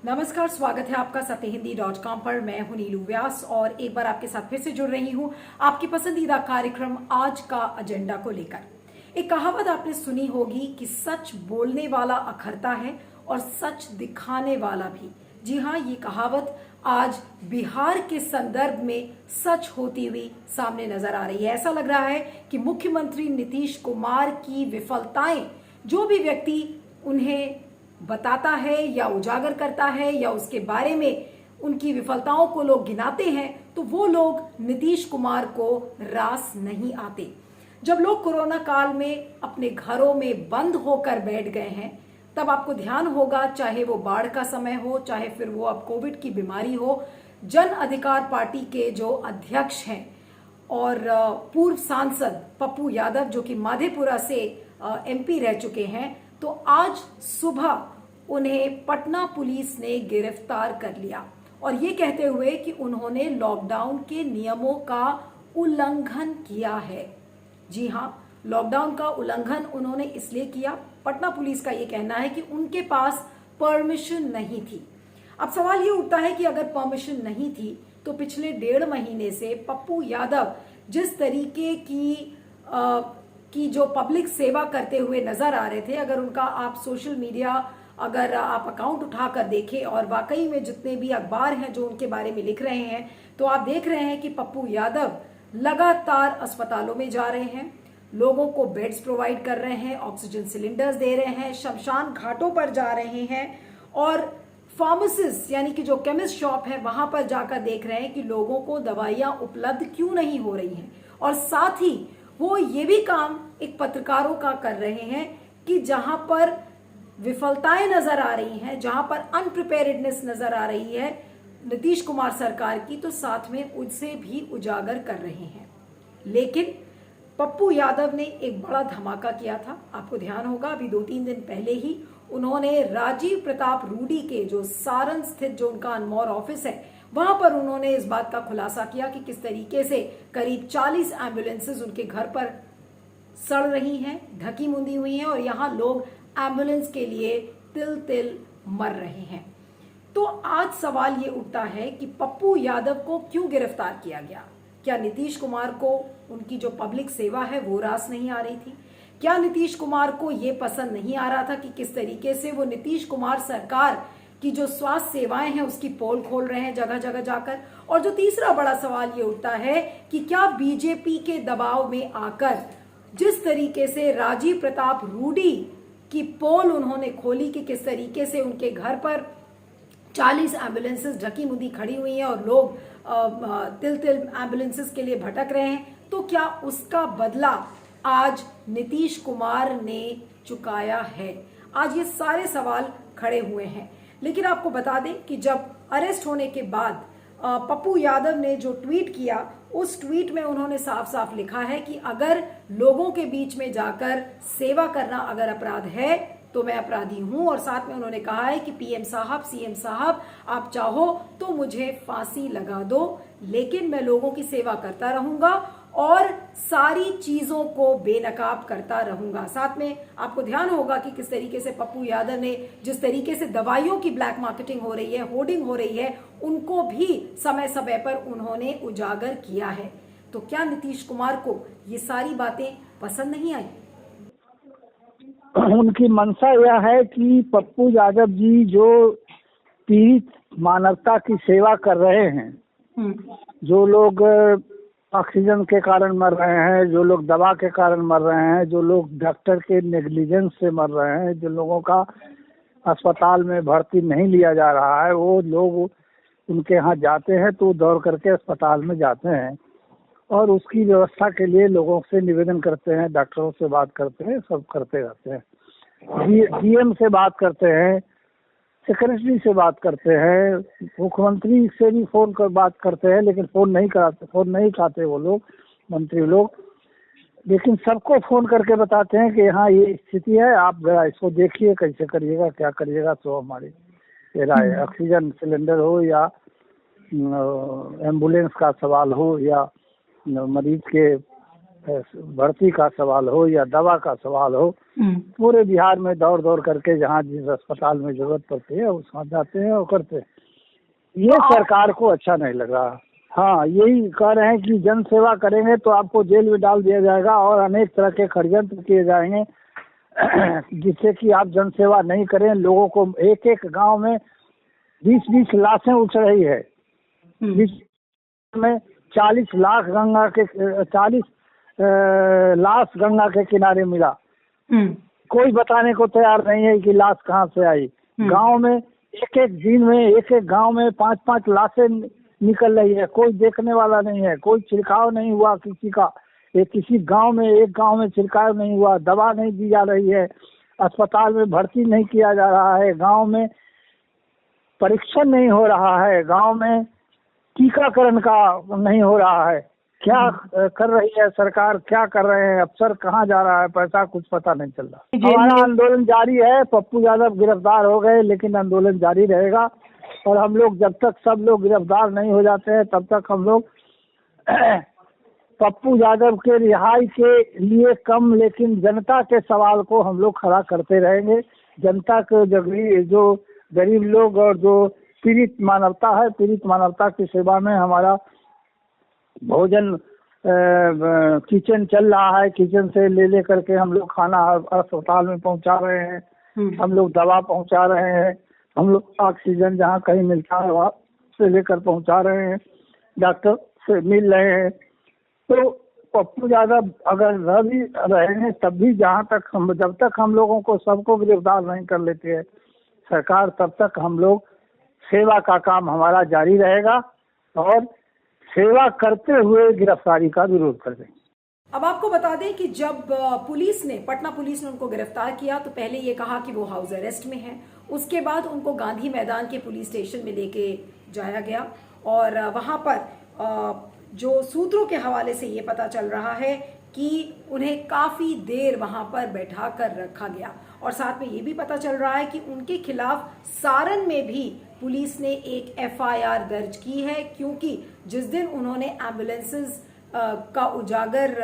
नमस्कार, स्वागत है आपका सत्यहिंदी.com पर। मैं हूं नीलू व्यास और एक बार आपके साथ फिर से जुड़ रही हूं आपकी पसंदीदा कार्यक्रम आज का एजेंडा को लेकर। एक कहावत आपने सुनी होगी कि सच बोलने वाला अखरता है और सच दिखाने वाला भी। जी हाँ, ये कहावत आज बिहार के संदर्भ में सच होती हुई सामने नजर आ रही है। ऐसा लग रहा है कि मुख्यमंत्री नीतीश कुमार की विफलताएं जो भी व्यक्ति उन्हें बताता है या उजागर करता है या उसके बारे में उनकी विफलताओं को लोग गिनाते हैं, तो वो लोग नीतीश कुमार को रास नहीं आते। जब लोग कोरोना काल में अपने घरों में बंद होकर बैठ गए हैं, तब आपको ध्यान होगा, चाहे वो बाढ़ का समय हो, चाहे फिर वो अब कोविड की बीमारी हो, जन अधिकार पार्टी के जो अध्यक्ष हैं और पूर्व सांसद पप्पू यादव, जो कि माधेपुरा से एमपी रह चुके हैं, तो आज सुबह उन्हें पटना पुलिस ने गिरफ्तार कर लिया और ये कहते हुए कि उन्होंने लॉकडाउन के नियमों का उल्लंघन किया है। जी हाँ, लॉकडाउन का उल्लंघन उन्होंने इसलिए किया, पटना पुलिस का ये कहना है कि उनके पास परमिशन नहीं थी। अब सवाल ये उठता है कि अगर परमिशन नहीं थी तो पिछले 1.5 महीने से पप्पू यादव जिस तरीके की जो पब्लिक सेवा करते हुए नजर आ रहे थे, अगर उनका आप सोशल मीडिया अगर आप अकाउंट उठाकर देखें और वाकई में जितने भी अखबार हैं जो उनके बारे में लिख रहे हैं, तो आप देख रहे हैं कि पप्पू यादव लगातार अस्पतालों में जा रहे हैं, लोगों को बेड्स प्रोवाइड कर रहे हैं, ऑक्सीजन सिलेंडर्स दे रहे हैं, शमशान घाटों पर जा रहे हैं और फार्मासिस्ट यानी कि जो केमिस्ट शॉप है वहां पर जाकर देख रहे हैं कि लोगों को दवाइयां उपलब्ध क्यों नहीं हो रही हैं। और साथ ही वो ये भी काम एक पत्रकारों का कर रहे हैं कि जहां पर विफलताएं नजर आ रही हैं, जहां पर अनप्रिपेयर्डनेस नजर आ रही है नीतीश कुमार सरकार की, तो साथ में उनसे भी उजागर कर रहे हैं। लेकिन पप्पू यादव ने एक बड़ा धमाका किया था। आपको ध्यान होगा, अभी 2-3 दिन पहले ही उन्होंने राजीव प्रताप रूडी के जो सारण स्थित जो उनका अनमोल ऑफिस है, वहां पर उन्होंने इस बात का खुलासा किया कि किस तरीके से करीब 40 एम्बुलेंसेज उनके घर पर सड़ रही हैं, ढकी मुंदी हुई हैं और यहां लोग एम्बुलेंस के लिए तिल तिल मर रहे हैं। तो आज सवाल ये उठता है कि पप्पू यादव को क्यों गिरफ्तार किया गया? क्या नीतीश कुमार को उनकी जो पब्लिक सेवा है वो रास नहीं आ रही थी? क्या नीतीश कुमार को ये पसंद नहीं आ रहा था कि किस तरीके से वो नीतीश कुमार सरकार की जो स्वास्थ्य सेवाएं हैं उसकी पोल खोल रहे हैं जगह जगह जाकर? और जो तीसरा बड़ा सवाल ये उठता है कि क्या बीजेपी के दबाव में आकर जिस तरीके से राजीव प्रताप रूडी की पोल उन्होंने खोली कि किस तरीके से उनके घर पर 40 एम्बुलेंसेस ढकी मुंदी खड़ी हुई हैं और लोग तिल तिल एम्बुलेंसेस के लिए भटक रहे हैं, तो क्या उसका बदला आज नीतीश कुमार ने चुकाया है? आज ये सारे सवाल खड़े हुए हैं। लेकिन आपको बता दें कि जब अरेस्ट होने के बाद पप्पू यादव ने जो ट्वीट किया, उस ट्वीट में उन्होंने साफ साफ लिखा है कि अगर लोगों के बीच में जाकर सेवा करना अगर अपराध है तो मैं अपराधी हूं। और साथ में उन्होंने कहा है कि पीएम साहब, सीएम साहब, आप चाहो तो मुझे फांसी लगा दो, लेकिन मैं लोगों की सेवा करता रहूंगा और सारी चीजों को बेनकाब करता रहूंगा। साथ में आपको ध्यान होगा कि किस तरीके से पप्पू यादव ने जिस तरीके से दवाइयों की ब्लैक मार्केटिंग हो रही है, होर्डिंग हो रही है, उनको भी समय समय पर उन्होंने उजागर किया है। तो क्या नीतीश कुमार को ये सारी बातें पसंद नहीं आई? उनकी मंशा यह है कि पप्पू यादव जी जो पीड़ित मानवता की सेवा कर रहे हैं, जो लोग ऑक्सीजन के कारण मर रहे हैं, जो लोग दवा के कारण मर रहे हैं, जो लोग डॉक्टर के नेग्लिजेंस से मर रहे हैं, जो लोगों का अस्पताल में भर्ती नहीं लिया जा रहा है, वो लोग उनके यहाँ जाते हैं तो दौड़ करके अस्पताल में जाते हैं और उसकी व्यवस्था के लिए लोगों से निवेदन करते हैं, डॉक्टरों से बात करते हैं, सब करते रहते हैं, डीएम से बात करते हैं, सेक्रेटरी से बात करते हैं, मुख्यमंत्री से भी फोन कर बात करते हैं, लेकिन फोन नहीं उठाते वो लोग, मंत्री लोग। लेकिन सबको फोन करके बताते हैं कि हाँ ये स्थिति है, आप जरा इसको देखिए, कैसे करिएगा, क्या करिएगा। तो हमारी राय, ऑक्सीजन सिलेंडर हो या एम्बुलेंस का सवाल हो या मरीज के भर्ती का सवाल हो या दवा का सवाल हो, पूरे बिहार में दौड़ दौड़ करके जहाँ जिस अस्पताल में जरूरत पड़ती है उसमें जाते हैं और करते हैं। ये सरकार को अच्छा नहीं लग रहा। हाँ, यही कह रहे हैं कि जन सेवा करेंगे तो आपको जेल में डाल दिया जाएगा और अनेक तरह के षड्यंत्र किए जाएंगे जिससे कि आप जन सेवा नहीं करें। लोगों को एक एक गांव में 20-20 लाशें उठ रही है। में 40 लाख गंगा के 40 लाश गंगा के किनारे मिला। कोई बताने को तैयार नहीं है कि लाश कहाँ से आई। गांव में एक एक दिन में एक एक गांव में 5-5 लाशें निकल रही है। कोई देखने वाला नहीं है, कोई छिड़काव नहीं हुआ किसी का। किसी गांव में एक गांव में छिड़काव नहीं हुआ, दवा नहीं दी जा रही है, अस्पताल में भर्ती नहीं किया जा रहा है, गांव में परीक्षण नहीं हो रहा है, गांव में टीकाकरण का नहीं हो रहा है। क्या कर रही है सरकार, क्या कर रहे हैं अफसर, कहाँ जा रहा है पैसा, कुछ पता नहीं चल रहा। हमारा आंदोलन जारी है। पप्पू यादव गिरफ्तार हो गए लेकिन आंदोलन जारी रहेगा और हम लोग जब तक सब लोग गिरफ्तार नहीं हो जाते हैं तब तक हम लोग पप्पू यादव के रिहाई के लिए कम लेकिन जनता के सवाल को हम लोग खड़ा करते रहेंगे। जनता को जो गरीब लोग और जो पीड़ित मानवता है, पीड़ित मानवता की सेवा में हमारा भोजन किचन चल रहा है। किचन से ले करके हम लोग खाना अस्पताल में पहुंचा रहे हैं, हम लोग दवा पहुंचा रहे हैं, हम लोग ऑक्सीजन जहाँ कहीं मिलता है वहाँ से लेकर पहुंचा रहे हैं, डॉक्टर से मिल रहे हैं। तो पप्पू यादव अगर रह भी रहे हैं तब भी जब तक हम लोगों को सबको गिरफ्तार नहीं कर लेते हैं सरकार, तब तक हम लोग सेवा का काम हमारा जारी रहेगा और सेवा करते हुए गिरफ्तारी का विरोध कर देंगे। अब आपको बता दें कि जब पटना पुलिस ने उनको गिरफ्तार किया तो पहले ये कहा कि वो हाउस अरेस्ट में है। उसके बाद उनको गांधी मैदान के पुलिस स्टेशन में लेके जाया गया और वहां पर जो सूत्रों के हवाले से ये पता चल रहा है कि उन्हें काफी देर वहां पर बैठा कर रखा गया और साथ में ये भी पता चल रहा है कि उनके खिलाफ सारण में भी पुलिस ने एक एफआईआर दर्ज की है, क्योंकि जिस दिन उन्होंने एम्बुलेंसेस का उजागर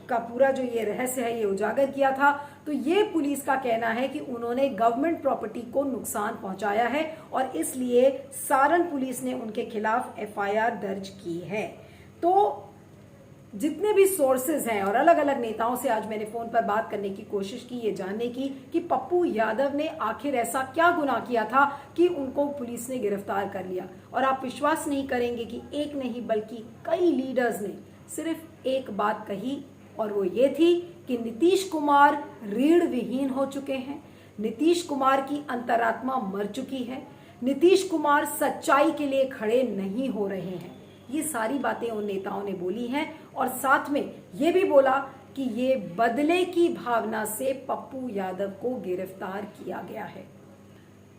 का पूरा जो ये रहस्य है ये उजागर किया था, तो ये पुलिस का कहना है कि उन्होंने गवर्नमेंट प्रॉपर्टी को नुकसान पहुंचाया है और इसलिए सारण पुलिस ने उनके खिलाफ एफआईआर दर्ज की है। तो जितने भी सोर्सेज हैं और अलग अलग नेताओं से आज मैंने फोन पर बात करने की कोशिश की, ये जानने की कि पप्पू यादव ने आखिर ऐसा क्या गुनाह किया था कि उनको पुलिस ने गिरफ्तार कर लिया। और आप विश्वास नहीं करेंगे कि एक नहीं बल्कि कई लीडर्स ने सिर्फ एक बात कही और वो ये थी कि नीतीश कुमार रीढ़ विहीन हो चुके हैं, नीतीश कुमार की अंतरात्मा मर चुकी है, नीतीश कुमार सच्चाई के लिए खड़े नहीं हो रहे हैं। ये सारी बातें उन नेताओं ने बोली हैं और साथ में ये भी बोला कि ये बदले की भावना से पप्पू यादव को गिरफ्तार किया गया है।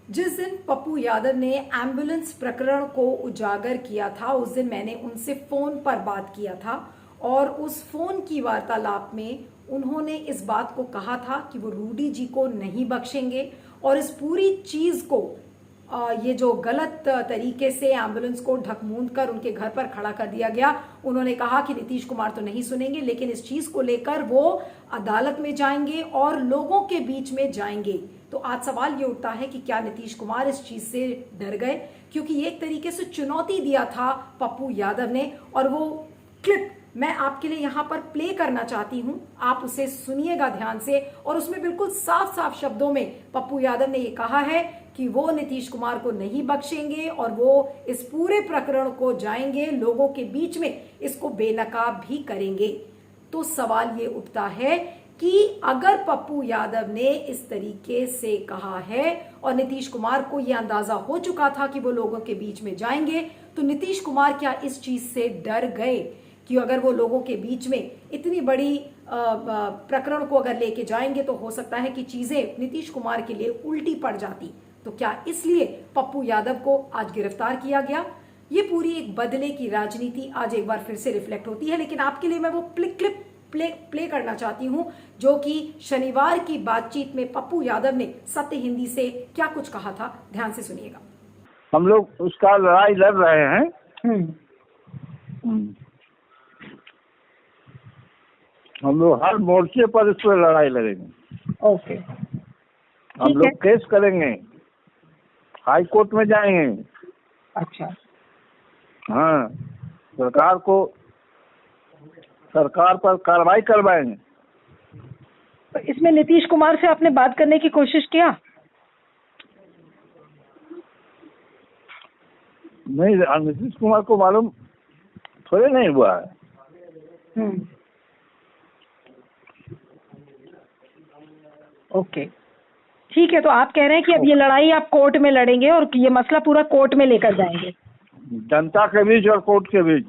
जिस दिन पप्पू यादव ने एम्बुलेंस प्रकरण को उजागर किया था उस दिन मैंने उनसे फोन पर बात किया था और उस फोन की वार्तालाप में उन्होंने इस बात को कहा था कि वो रूडी जी को नहीं बख्शेंगे और इस पूरी चीज को ये जो गलत तरीके से एम्बुलेंस को ढकमूंद कर उनके घर पर खड़ा कर दिया गया, उन्होंने कहा कि नीतीश कुमार तो नहीं सुनेंगे लेकिन इस चीज को लेकर वो अदालत में जाएंगे और लोगों के बीच में जाएंगे। तो आज सवाल ये उठता है कि क्या नीतीश कुमार इस चीज से डर गए, क्योंकि एक तरीके से चुनौती दिया था पप्पू यादव ने और वो क्लिप मैं आपके लिए यहाँ पर प्ले करना चाहती हूँ, आप उसे सुनिएगा ध्यान से। और उसमें बिल्कुल साफ साफ शब्दों में पप्पू यादव ने ये कहा है कि वो नीतीश कुमार को नहीं बख्शेंगे और वो इस पूरे प्रकरण को जाएंगे, लोगों के बीच में इसको बेनकाब भी करेंगे। तो सवाल ये उठता है कि अगर पप्पू यादव ने इस तरीके से कहा है और नीतीश कुमार को यह अंदाजा हो चुका था कि वो लोगों के बीच में जाएंगे, तो नीतीश कुमार क्या इस चीज से डर गए कि अगर वो लोगों के बीच में इतनी बड़ी प्रकरण को अगर लेके जाएंगे तो हो सकता है कि चीजें नीतीश कुमार के लिए उल्टी पड़ जाती। तो क्या इसलिए पप्पू यादव को आज गिरफ्तार किया गया? ये पूरी एक बदले की राजनीति आज एक बार फिर से रिफ्लेक्ट होती है। लेकिन आपके लिए मैं वो क्लिप प्ले करना चाहती हूं जो कि शनिवार की बातचीत में पप्पू यादव ने सत्य हिंदी से क्या कुछ कहा था। ध्यान से सुनिएगा। हम लोग उसका लड़ाई लड़ रहे हैं। हम लोग हर मोर्चे पर इस पर लड़ाई लड़ेंगे। ओके, हम ठीक है। लोग केस करेंगे, हाई कोर्ट में जाएंगे। अच्छा, हाँ, सरकार पर कार्रवाई करवाएंगे। तो इसमें नीतीश कुमार से आपने बात करने की कोशिश किया? नहीं, नीतीश कुमार को मालूम थोड़े नहीं हुआ है। ओके, ठीक है। तो आप कह रहे हैं कि अब ये लड़ाई आप कोर्ट में लड़ेंगे और ये मसला पूरा कोर्ट में लेकर जाएंगे, जनता के बीच और कोर्ट के बीच।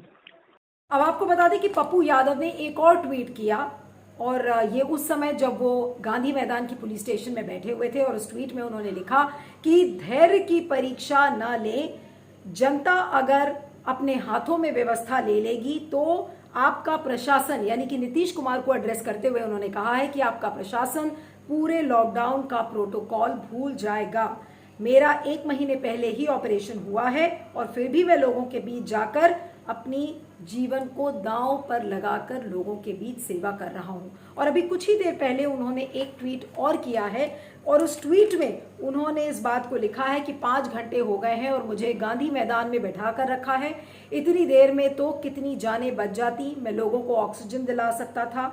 अब आपको बता दें कि पप्पू यादव ने एक और ट्वीट किया, और ये उस समय जब वो गांधी मैदान की पुलिस स्टेशन में बैठे हुए थे, और उस ट्वीट में उन्होंने लिखा कि धैर्य की परीक्षा न ले, जनता अगर अपने हाथों में व्यवस्था ले लेगी तो आपका प्रशासन, यानी कि नीतीश कुमार को एड्रेस करते हुए उन्होंने कहा है कि आपका प्रशासन पूरे लॉकडाउन का प्रोटोकॉल भूल जाएगा। मेरा 1 महीने पहले ही ऑपरेशन हुआ है और फिर भी मैं लोगों के बीच जाकर अपनी जीवन को दांव पर लगाकर लोगों के बीच सेवा कर रहा हूं। और अभी कुछ ही देर पहले उन्होंने एक ट्वीट और किया है, और उस ट्वीट में उन्होंने इस बात को लिखा है कि 5 घंटे हो गए हैं और मुझे गांधी मैदान में बैठा कर रखा है। इतनी देर में तो कितनी जानें बच जाती। मैं लोगों को ऑक्सीजन दिला सकता था,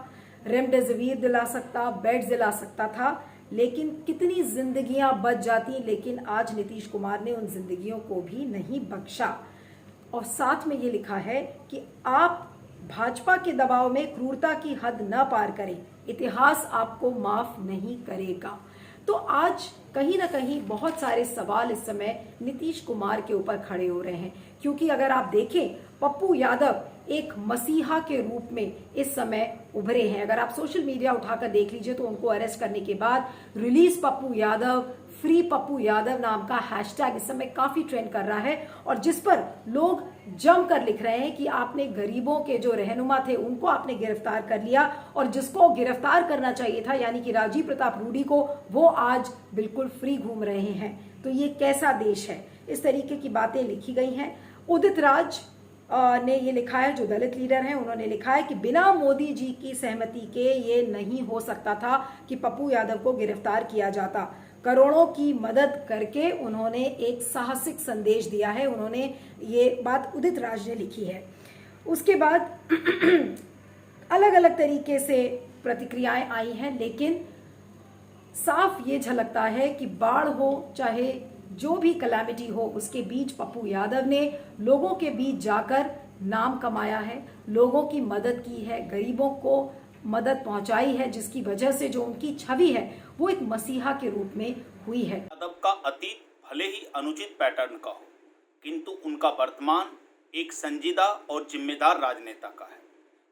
रेमडेसिविर दिला सकता, बेड्स दिला सकता था, लेकिन कितनी जिंदगियां बच जाती। लेकिन आज नीतीश कुमार ने उन जिंदगियों को भी नहीं बख्शा। और साथ में ये लिखा है कि आप भाजपा के दबाव में क्रूरता की हद न पार करें, इतिहास आपको माफ नहीं करेगा। तो आज कहीं ना कहीं बहुत सारे सवाल इस समय नीतीश कुमार के ऊपर खड़े हो रहे हैं, क्योंकि अगर आप देखें, पप्पू यादव एक मसीहा के रूप में इस समय उभरे हैं। अगर आप सोशल मीडिया उठाकर देख लीजिए तो उनको अरेस्ट करने के बाद रिलीज पप्पू यादव, फ्री पप्पू यादव नाम का हैशटैग इस समय काफी ट्रेंड कर रहा है, और जिस पर लोग जमकर लिख रहे हैं कि आपने गरीबों के जो रहनुमा थे उनको आपने गिरफ्तार कर लिया, और जिसको गिरफ्तार करना चाहिए था यानी कि राजीव प्रताप रूडी को, वो आज बिल्कुल फ्री घूम रहे हैं। तो ये कैसा देश है? इस तरीके की बातें लिखी गई हैं। उदित राज ने ये लिखा है, जो दलित लीडर हैं, उन्होंने लिखा है कि बिना मोदी जी की सहमति के ये नहीं हो सकता था कि पप्पू यादव को गिरफ्तार किया जाता। करोड़ों की मदद करके उन्होंने एक साहसिक संदेश दिया है। उन्होंने ये बात उदित राज ने लिखी है। उसके बाद अलग अलग तरीके से प्रतिक्रियाएं आई हैं, लेकिन साफ ये झलकता है कि बाढ़ हो चाहे जो भी कलैमिटी हो, उसके बीच पप्पू यादव ने लोगों के बीच जाकर नाम कमाया है, लोगों की मदद की है, गरीबों को मदद पहुंचाई है, जिसकी वजह से जो उनकी छवि है वो एक मसीहा के रूप में हुई है। यादव का अतीत भले ही अनुचित पैटर्न का हो, किंतु उनका वर्तमान एक संजीदा और जिम्मेदार राजनेता का है।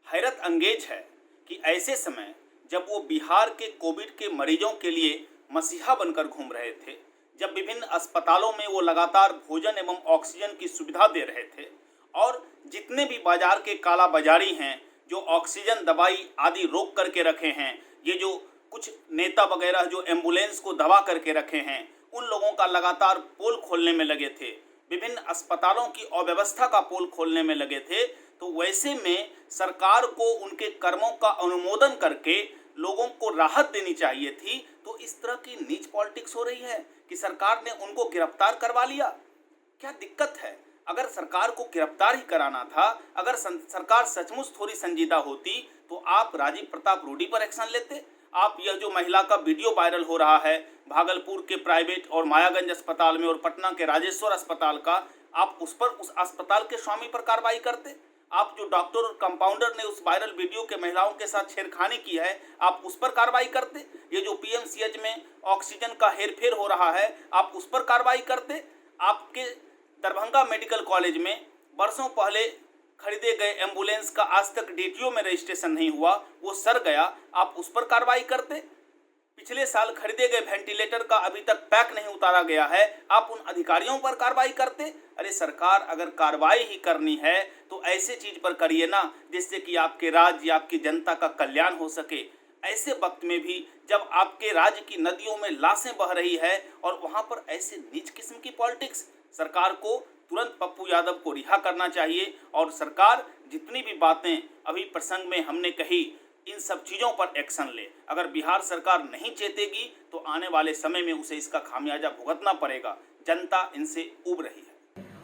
हैरत अंगेज है कि ऐसे समय जब वो बिहार के कोविड के मरीजों के लिए मसीहा बनकर घूम रहे थे, जब विभिन्न अस्पतालों में वो लगातार भोजन एवं ऑक्सीजन की सुविधा दे रहे थे, और जितने भी बाजार के काला बाजारी हैं जो ऑक्सीजन दवाई आदि रोक करके रखे हैं, ये जो कुछ नेता वगैरह जो एम्बुलेंस को दबा करके रखे हैं, उन लोगों का लगातार पोल खोलने में लगे थे, विभिन्न अस्पतालों की अव्यवस्था का पोल खोलने में लगे थे। तो वैसे में सरकार को उनके कर्मों का अनुमोदन करके लोगों को राहत देनी चाहिए थी। तो इस तरह की नीच पॉलिटिक्स हो रही है कि सरकार ने उनको गिरफ्तार करवा लिया। क्या दिक्कत है? अगर सरकार को गिरफ्तार ही कराना था, अगर सरकार सचमुच थोड़ी संजीदा होती, तो आप राजीव प्रताप रूडी पर एक्शन लेते। आप यह जो महिला का वीडियो वायरल हो रहा है भागलपुर के प्राइवेट और मायागंज अस्पताल में और पटना के राजेश्वर अस्पताल का, आप उस अस्पताल के स्वामी पर कार्रवाई करते। आप जो डॉक्टर और कंपाउंडर ने उस वायरल वीडियो के महिलाओं के साथ छेड़खानी की है, आप उस पर कार्रवाई करते। ये जो पीएमसीएच में ऑक्सीजन का हेरफेर हो रहा है, आप उस पर कार्रवाई करते। आपके दरभंगा मेडिकल कॉलेज में बरसों पहले खरीदे गए एम्बुलेंस का आज तक डीटीओ में रजिस्ट्रेशन नहीं हुआ, वो सर गया, आप उस पर कार्रवाई करते। पिछले साल खरीदे गए वेंटिलेटर का अभी तक पैक नहीं उतारा गया है, आप उन अधिकारियों पर कार्रवाई करते। अरे सरकार अगर कार्रवाई ही करनी है तो ऐसे चीज पर करिए ना जिससे कि आपके राज्य या आपकी जनता का कल्याण हो सके। ऐसे वक्त में भी जब आपके राज्य की नदियों में लाशें बह रही है और वहां पर ऐसे नीच किस्म की पॉलिटिक्स, सरकार को तुरंत पप्पू यादव को रिहा करना चाहिए। और सरकार जितनी भी बातें अभी प्रसंग में हमने कही, इन सब चीज़ों पर एक्शन ले। अगर बिहार सरकार नहीं चेतेगी तो आने वाले समय में उसे इसका खामियाजा भुगतना पड़ेगा। जनता इनसे उब रही है।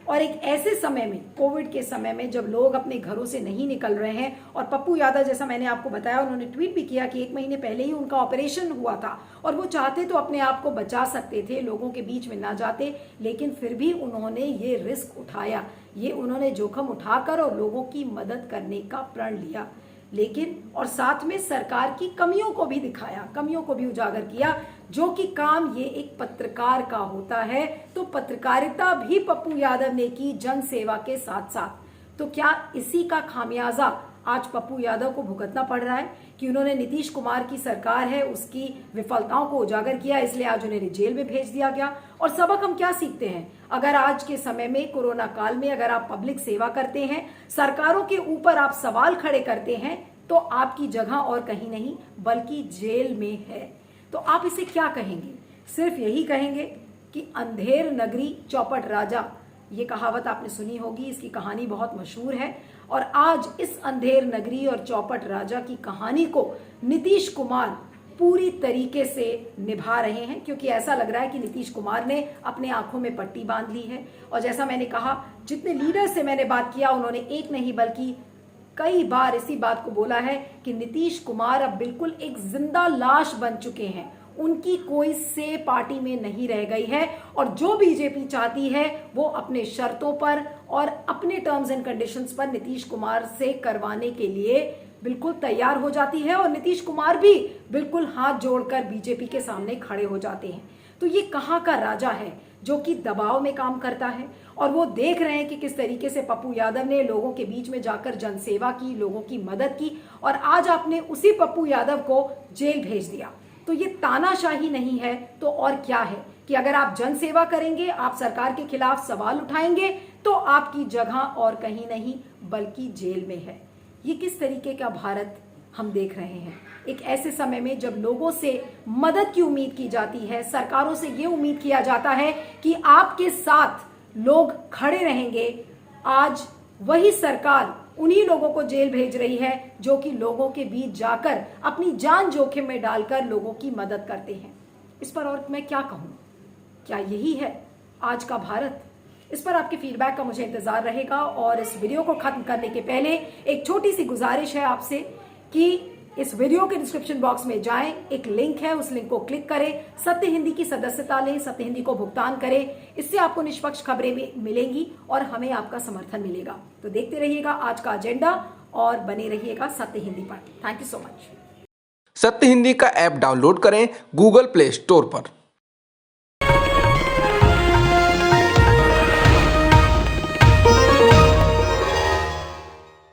और एक ऐसे समय में, कोविड के समय में, जब लोग अपने घरों से नहीं निकल रहे हैं, और पप्पू यादव, जैसा मैंने आपको बताया, उन्होंने ट्वीट भी किया कि 1 महीने पहले ही उनका ऑपरेशन हुआ था और वो चाहते तो अपने आप को बचा सकते थे, लोगों के बीच में ना जाते, लेकिन फिर भी उन्होंने ये रिस्क उठाया, ये उन्होंने जोखिम उठाकर और लोगों की मदद करने का प्रण लिया। लेकिन और साथ में सरकार की कमियों को भी दिखाया, कमियों को भी उजागर किया, जो कि काम ये एक पत्रकार का होता है। तो पत्रकारिता भी पप्पू यादव ने की जन सेवा के साथ साथ। तो क्या इसी का खामियाजा आज पप्पू यादव को भुगतना पड़ रहा है कि उन्होंने नीतीश कुमार की सरकार है उसकी विफलताओं को उजागर किया, इसलिए आज उन्हें जेल में भेज दिया गया। और सबक हम क्या सीखते हैं? अगर आज के समय में, कोरोना काल में, अगर आप पब्लिक सेवा करते हैं, सरकारों के ऊपर आप सवाल खड़े करते हैं, तो आपकी जगह और कहीं नहीं बल्कि जेल में है। तो आप इसे क्या कहेंगे? सिर्फ यही कहेंगे कि अंधेर नगरी चौपट राजा, ये कहावत आपने सुनी होगी, इसकी कहानी बहुत मशहूर है। और आज इस अंधेर नगरी और चौपट राजा की कहानी को नीतीश कुमार पूरी तरीके से निभा रहे हैं, क्योंकि ऐसा लग रहा है कि नीतीश कुमार ने अपने आंखों में पट्टी बांध ली है। और जैसा मैंने कहा, जितने लीडर से मैंने बात किया, उन्होंने एक नहीं बल्कि कई बार इसी बात को बोला है कि नीतीश कुमार अब बिल्कुल एक जिंदा लाश बन चुके हैं, उनकी कोई से पार्टी में नहीं रह गई है। और जो बीजेपी चाहती है वो अपने शर्तों पर और अपने टर्म्स एंड कंडीशंस पर नीतीश कुमार से करवाने के लिए बिल्कुल तैयार हो जाती है, और नीतीश कुमार भी बिल्कुल हाथ जोड़कर बीजेपी के सामने खड़े हो जाते हैं। तो ये कहाँ का राजा है जो कि दबाव में काम करता है? और वो देख रहे हैं कि किस तरीके से पप्पू यादव ने लोगों के बीच में जाकर जनसेवा की, लोगों की मदद की, और आज आपने उसी पप्पू यादव को जेल भेज दिया। तो ये तानाशाही नहीं है तो और क्या है कि अगर आप जनसेवा करेंगे, आप सरकार के खिलाफ सवाल उठाएंगे, तो आपकी जगह और कहीं नहीं बल्कि जेल में है। ये किस तरीके का भारत हम देख रहे हैं एक ऐसे समय में जब लोगों से मदद की उम्मीद की जाती है, सरकारों से ये उम्मीद किया जाता है कि आपके साथ लोग खड़े रहेंगे। आज वही सरकार उन्हीं लोगों को जेल भेज रही है जो कि लोगों के बीच जाकर अपनी जान जोखिम में डालकर लोगों की मदद करते हैं। इस पर और मैं क्या कहूं? क्या यही है आज का भारत? इस पर आपके फीडबैक का मुझे इंतजार रहेगा। और इस वीडियो को खत्म करने के पहले एक छोटी सी गुजारिश है आपसे कि इस वीडियो के डिस्क्रिप्शन बॉक्स में जाएं, एक लिंक है, उस लिंक को क्लिक करें, सत्य हिंदी की सदस्यता लें, सत्य हिंदी को भुगतान करें। इससे आपको निष्पक्ष खबरें मिलेंगी और हमें आपका समर्थन मिलेगा। तो देखते रहिएगा आज का एजेंडा और बने रहिएगा सत्य हिंदी पर। Thank you so much. सत्य हिंदी का ऐप डाउनलोड करें गूगल प्ले स्टोर पर।